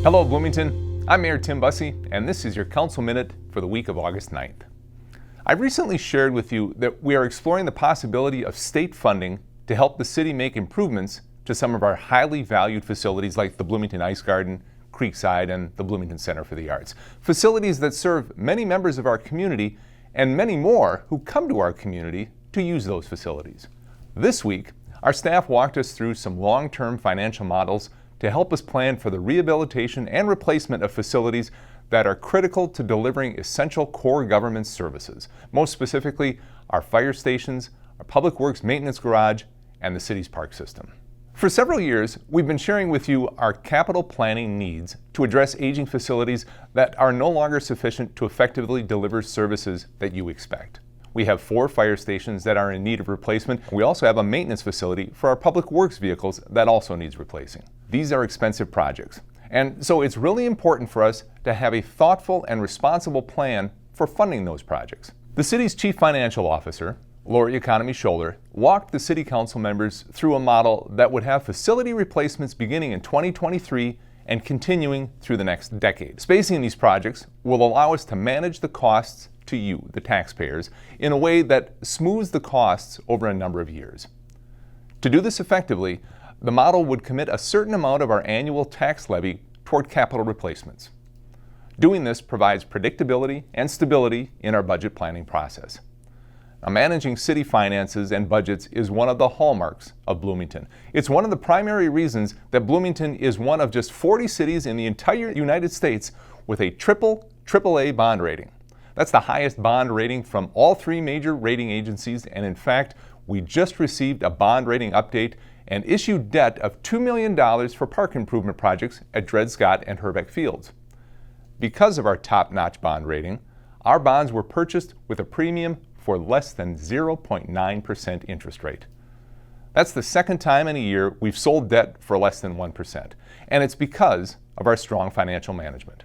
Hello, Bloomington. I'm Mayor Tim Bussey, and this is your Council Minute for the week of August 9th. I recently shared with you that we are exploring the possibility of state funding to help the city make improvements to some of our highly valued facilities like the Bloomington Ice Garden, Creekside, and the Bloomington Center for the Arts. Facilities that serve many members of our community and many more who come to our community to use those facilities. This week, our staff walked us through some long-term financial models to help us plan for the rehabilitation and replacement of facilities that are critical to delivering essential core government services, most specifically our fire stations, our public works maintenance garage, and the city's park system. For several years, we've been sharing with you our capital planning needs to address aging facilities that are no longer sufficient to effectively deliver services that you expect. We have 4 fire stations that are in need of replacement. We also have a maintenance facility for our public works vehicles that also needs replacing. These are expensive projects, and so it's really important for us to have a thoughtful and responsible plan for funding those projects. The city's Chief Financial Officer, Lori Economy Scholler, walked the City Council members through a model that would have facility replacements beginning in 2023 and continuing through the next decade. Spacing these projects will allow us to manage the costs to you, the taxpayers, in a way that smooths the costs over a number of years. To do this effectively, the model would commit a certain amount of our annual tax levy toward capital replacements. Doing this provides predictability and stability in our budget planning process. Now, managing city finances and budgets is one of the hallmarks of Bloomington. It's one of the primary reasons that Bloomington is one of just 40 cities in the entire United States with a AAA bond rating. That's the highest bond rating from all 3 major rating agencies, and in fact, we just received a bond rating update and issued debt of $2 million for park improvement projects at Dred Scott and Herbeck Fields. Because of our top-notch bond rating, our bonds were purchased with a premium for less than 0.9% interest rate. That's the second time in a year we've sold debt for less than 1%, and it's because of our strong financial management.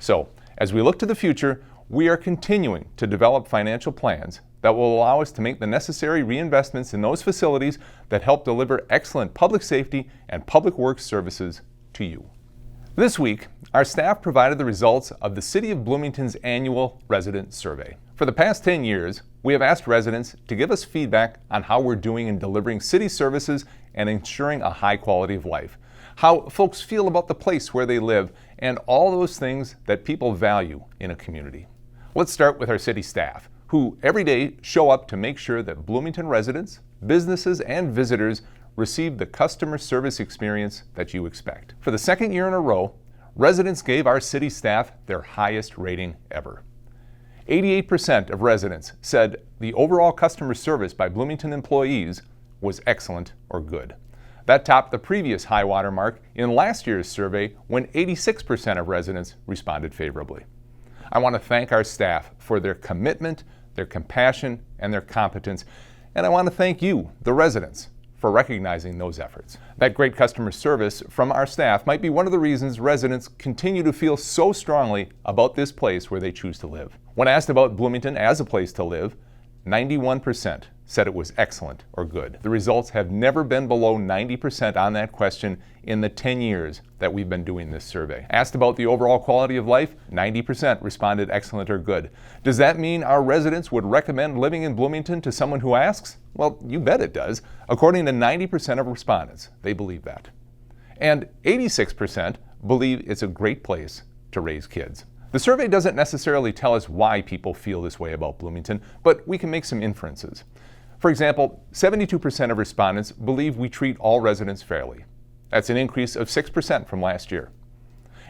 So, as we look to the future, we are continuing to develop financial plans that will allow us to make the necessary reinvestments in those facilities that help deliver excellent public safety and public works services to you. This week, our staff provided the results of the City of Bloomington's annual resident survey. For the past 10 years, we have asked residents to give us feedback on how we're doing in delivering city services and ensuring a high quality of life, how folks feel about the place where they live, and all those things that people value in a community. Let's start with our city staff, who every day show up to make sure that Bloomington residents, businesses, and visitors receive the customer service experience that you expect. For the second year in a row, residents gave our city staff their highest rating ever. 88% of residents said the overall customer service by Bloomington employees was excellent or good. That topped the previous high water mark in last year's survey when 86% of residents responded favorably. I want to thank our staff for their commitment, their compassion, and their competence, and I want to thank you, the residents, for recognizing those efforts. That great customer service from our staff might be one of the reasons residents continue to feel so strongly about this place where they choose to live. When asked about Bloomington as a place to live, 91% said it was excellent or good. The results have never been below 90% on that question in the 10 years that we've been doing this survey. Asked about the overall quality of life, 90% responded excellent or good. Does that mean our residents would recommend living in Bloomington to someone who asks? Well, you bet it does. According to 90% of respondents, they believe that. And 86% believe it's a great place to raise kids. The survey doesn't necessarily tell us why people feel this way about Bloomington, but we can make some inferences. For example, 72% of respondents believe we treat all residents fairly. That's an increase of 6% from last year.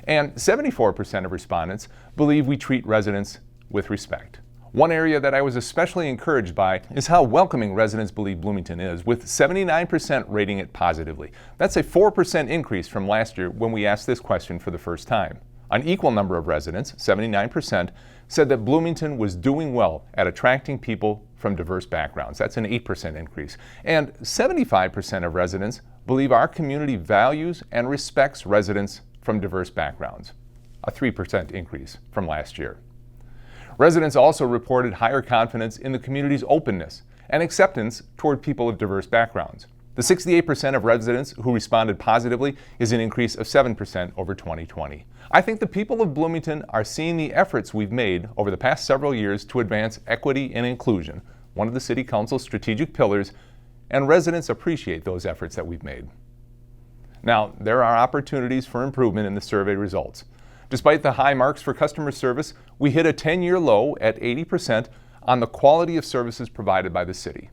And 74% of respondents believe we treat residents with respect. One area that I was especially encouraged by is how welcoming residents believe Bloomington is, with 79% rating it positively. That's a 4% increase from last year when we asked this question for the first time. An equal number of residents, 79%, said that Bloomington was doing well at attracting people from diverse backgrounds. That's an 8% increase. And 75% of residents believe our community values and respects residents from diverse backgrounds, a 3% increase from last year. Residents also reported higher confidence in the community's openness and acceptance toward people of diverse backgrounds. The 68% of residents who responded positively is an increase of 7% over 2020. I think the people of Bloomington are seeing the efforts we've made over the past several years to advance equity and inclusion, one of the City Council's strategic pillars, and residents appreciate those efforts that we've made. Now, there are opportunities for improvement in the survey results. Despite the high marks for customer service, we hit a 10-year low at 80% on the quality of services provided by the city.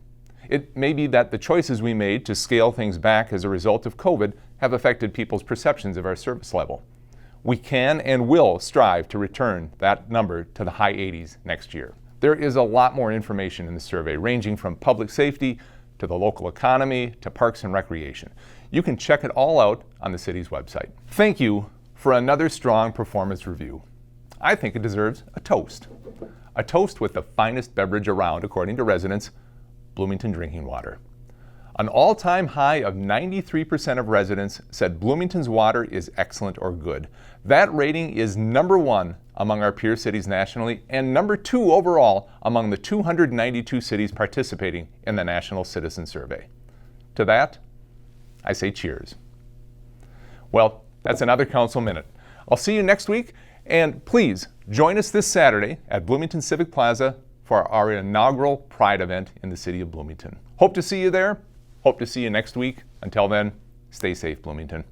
It may be that the choices we made to scale things back as a result of COVID have affected people's perceptions of our service level. We can and will strive to return that number to the high 80s next year. There is a lot more information in the survey, ranging from public safety to the local economy to parks and recreation. You can check it all out on the city's website. Thank you for another strong performance review. I think it deserves a toast. A toast with the finest beverage around, according to residents, Bloomington drinking water. An all-time high of 93% of residents said Bloomington's water is excellent or good. That rating is number 1 among our peer cities nationally and number 2 overall among the 292 cities participating in the National Citizen Survey. To that, I say cheers. Well, that's another Council Minute. I'll see you next week, and please join us this Saturday at Bloomington Civic Plaza for our inaugural Pride event in the city of Bloomington. Hope to see you there. Hope to see you next week. Until then, stay safe, Bloomington.